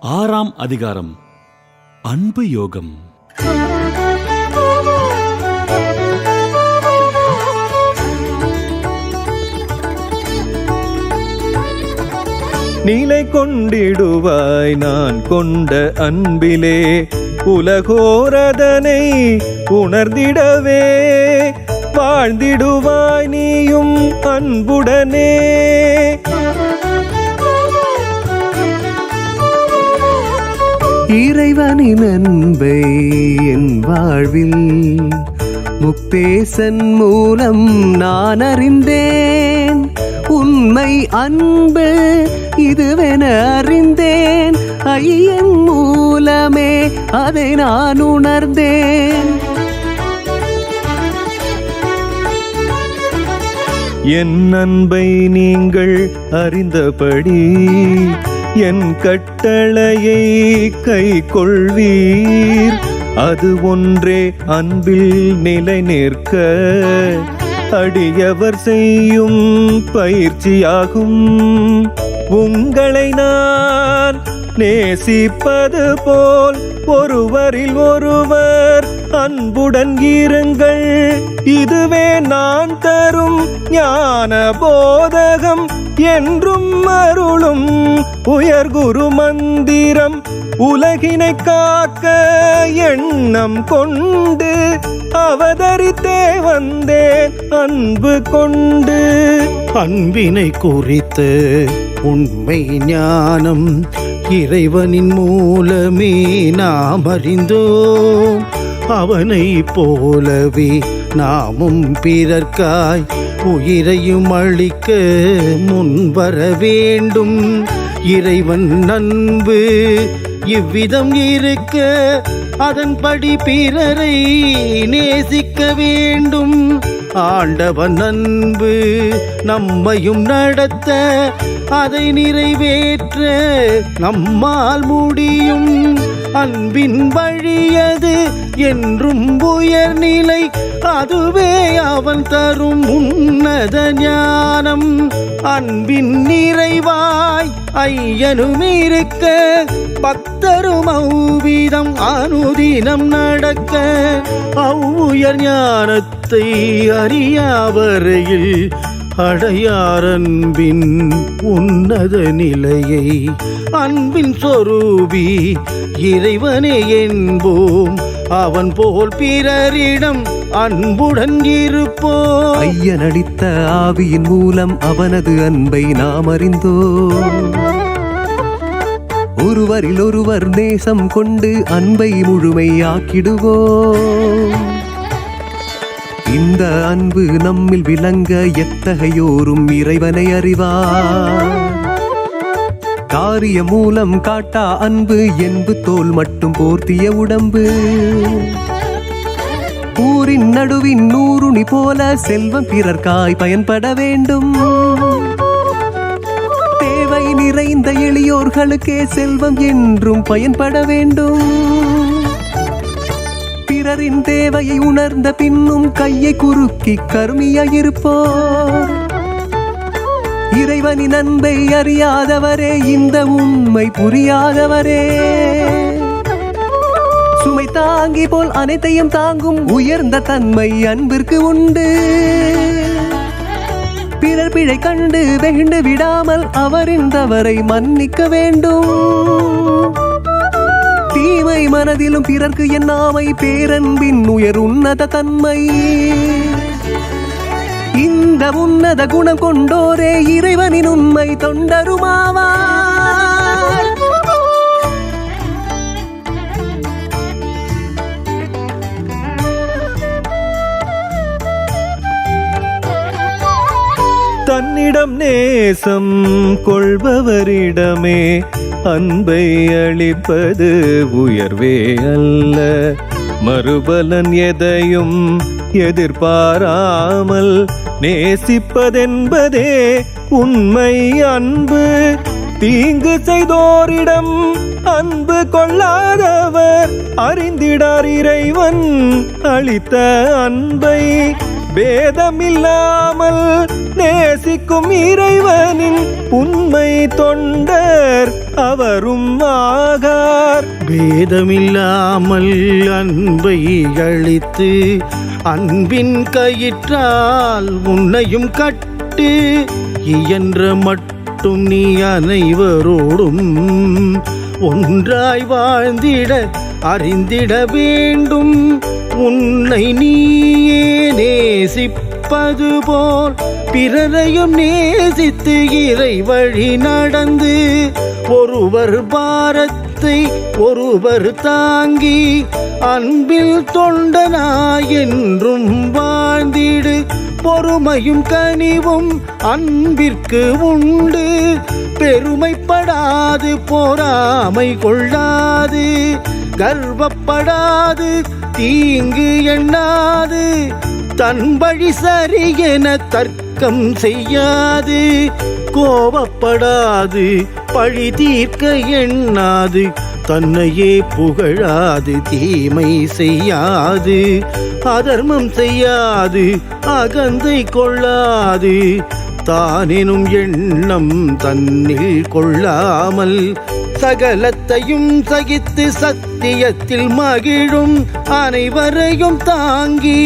ஆறாம் அதிகாரம் அன்பு யோகம். நிலை கொண்டிடுவாய் நான் கொண்ட அன்பிலே, உலகோரதனை உணர்ந்திடவே வாழ்ந்திடுவாய் நீயும் அன்புடனே. இறைவனின் அன்பை என் வாழ்வில் முக்தேசன் மூலம் நான் அறிந்தேன். உண்மை அன்பு இதுவென அறிந்தேன், ஐயன் மூலமே அதை நான் உணர்ந்தேன். என் அன்பை நீங்கள் அறிந்தபடி என் கட்டளையை கை கொள்வீர். அது ஒன்றே அன்பில் நிலை நிற்க அடியவர் செய்யும் பயிற்சியாகும். உங்களை நான் நேசிப்பது போல் ஒருவரில் ஒருவர் அன்புடன் இருங்கள். இதுவே நான் தரும் ஞான போதகம், என்றும் அருளும் உயர் குரு மந்திரம். உலகினை காக்க எண்ணம் கொண்டு அவதரித்தே வந்தேன் அன்பு கொண்டு. அன்பினை குறித்து உண்மை ஞானம் இறைவனின் மூலமே நாம் அறிந்தோம். அவனை போலவே நாமும் பிறர்க்காய் உயிரையும் அளிக்க முன்வர வேண்டும். இறைவன் அன்பு இவ்விதம் இருக்க அதன்படி பிறரை நேசிக்க வேண்டும். ஆண்டவன் அன்பு நம்மையும் நடத்த அதை நிறைவேற்ற நம்மால் முடியும். அன்பின் வழியது என்றும் உயர்நிலை, அதுவே அவன் தரும் உன்னத ஞானம். அன்பின் நிறைவாய் ஐயனும் இருக்க பக்தரும் அவ்விதம் அனுதினம் நடக்க. அவ்வுயர் ஞானத்தை அறியாவரையில் அடையார் அன்பின் உன்னத நிலையை. அன்பின் சொரூபி இறைவனே என்போம், அவன் போல் பிறரிடம் அன்புடன் இருப்போம். ஐயன் அளித்த ஆவியின் மூலம் அவனது அன்பை நாம் அறிந்தோம். ஒருவரில் ஒருவர் நேசம் கொண்டு அன்பை முழுமையாக்கிடுவோம். இந்த அன்பு நம்மில் விளங்க எத்தகையோரும் இறைவனை அறிவார். காரிய மூலம் காட்டா அன்பு என்பு தோல் மட்டும் போர்த்திய உடம்பு. ஊரின் நடுவின் நூறுணி போல செல்வம் பிறர்க்காய் பயன்பட வேண்டும். தேவை நிறைந்த எளியோர்களுக்கே செல்வம் என்றும் பயன்பட வேண்டும். பிறரின் தேவையை உணர்ந்த பின்னும் கையை குறுக்கி கருமியாயிருப்போம். இறைவனின் அன்பை அறியாதவரே, இந்த உண்மை புரியாதவரே. சுமை தாங்கி போல் அனைத்தையும் தாங்கும் உயர்ந்த தன்மை அன்பிற்கு உண்டு. பிறர் பிழை கண்டு வெகுண்டு விடாமல் அவரின் தவறை மன்னிக்க வேண்டும். தீமை மனதிலும் பிறர்க்கு எண்ணாமை பேரன்பின் உயர் உன்னத தன்மை. இந்த உன்னத குணம் கொண்டோரே இறைவனின் உண்மை தொண்டருமாவார். தன்னிடம் நேசம் கொள்பவரிடமே அன்பை அளிப்பது உயர்வே அல்ல. மறுபலன் எதையும் எதிர்பாராமல் நேசிப்பதென்பதே உண்மை அன்பு. தீங்கு செய்தோரிடம் அன்பு கொள்ளாதவர் அறிந்திடார் இறைவன் அளித்த அன்பை. பேதமில்லாமல் நேசிக்கும் இறைவனின் உண்மை தொண்டர் அவரும் ஆகார். பேதமில்லாமல் அன்பை அளித்து அன்பின் கயிற்றால் உன்னையும் கட்டு. இயன்ற மட்டும் நீ அனைவரோடும் ஒன்றாய் வாழ்ந்திட அறிந்திட வேண்டும். உன்னை நீயே நேசிப்பது போல் பிறரையும் நேசித்து இறை வழி நடந்து ஒருவர் பாரத்தை ஒருவர் தாங்கி அன்பில் தொண்டனாய் என்றும் வாழ்ந்திடு. பொறுமையும் கனிவும் அன்பிற்கு உண்டு. பெருமைப்படாது பொறாமை கொள்ளாது கர்வப்படாது தீங்கு எண்ணாது தன் வழி சரி என தர்க்கம் செய்யாது கோபப்படாது பழி தீர்க்க எண்ணாது தன்னையே புகழாது தீமை செய்யாது அதர்மம் செய்யாது அகந்தை கொள்ளாது தானெனும் எண்ணம் தன்னில் கொள்ளாமல் சகலத்தையும் சகித்து சத்தியத்தில் மகிழும் அனைவரையும் தாங்கி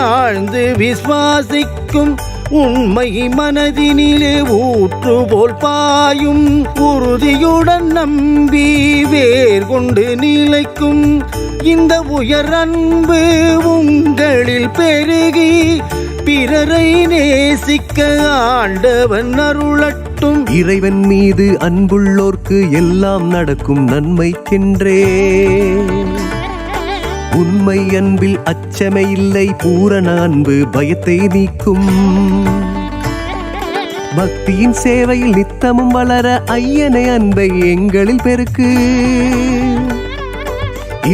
ஆழ்ந்து விசுவாசிக்கும் உண்மை மனதினிலே ஊற்று போல் பாயும் உறுதியுடன் நம்பி வேர் கொண்டு நிலைக்கும் இந்த உயர் அன்பு உங்களில் பெருகி பிறரை நேசிக்க ஆண்டவன் அருளட்டும். இறைவன் மீது அன்புள்ளோர்க்கு எல்லாம் நடக்கும் நன்மைக்கென்றே. உண்மை அன்பில் அச்சமே இல்லை, பூரண அன்பு பயத்தை நீக்கும். பக்தியின் சேவையில் நித்தமும் வளர ஐயனை அன்பை எங்களில் பெருக்கு.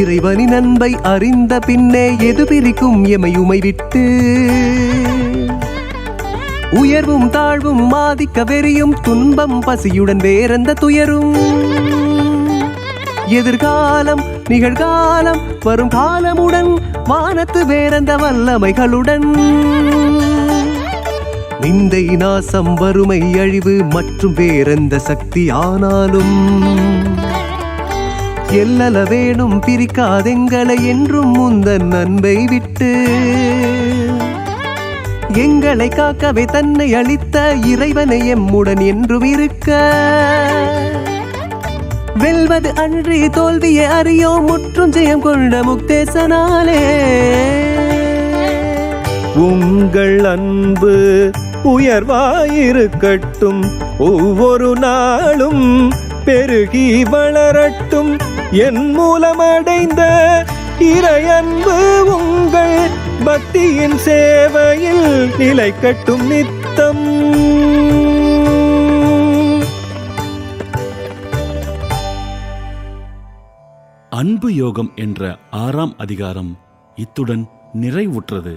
இறைவனின் அன்பை அறிந்த பின்னே எது பிரிக்கும் எமை உமை விட்டு. உயர்வும் தாழ்வும் ஆதிக்க வெறியும் துன்பம் பசியுடன் வேறெந்த துயரும். எதிர்காலம் நிகழ்காலம் வரும் காலமுடன் வானத்து வேறெந்த வல்லமைகளுடன். நிந்தை நாசம் வறுமை அழிவு மற்றும் வேறெந்த சக்தி ஆனாலும் எல்லல வேணும் பிரிக்காதெங்களை என்றும் முந்தன் அன்பை விட்டு. எங்களை காக்கவே தன்னை அளித்த இறைவனை எம்முடன் என்றும் இருக்க. வெல்வது அன்றி தோல்வியை அறியோம் முற்றும் ஜெயம் கொண்ட முக்தேசனாலே. உங்கள் அன்பு உயர்வாயிருக்கட்டும், ஒவ்வொரு நாளும் பெருகி வளரட்டும். என் மூலம் அடைந்த இறையன்பு உங்கள் பக்தியின் சேவையில் நிலைக்கட்டும் நித்தம். அன்பு யோகம் என்ற 6ஆம் அதிகாரம் இத்துடன் நிறைவுற்றது.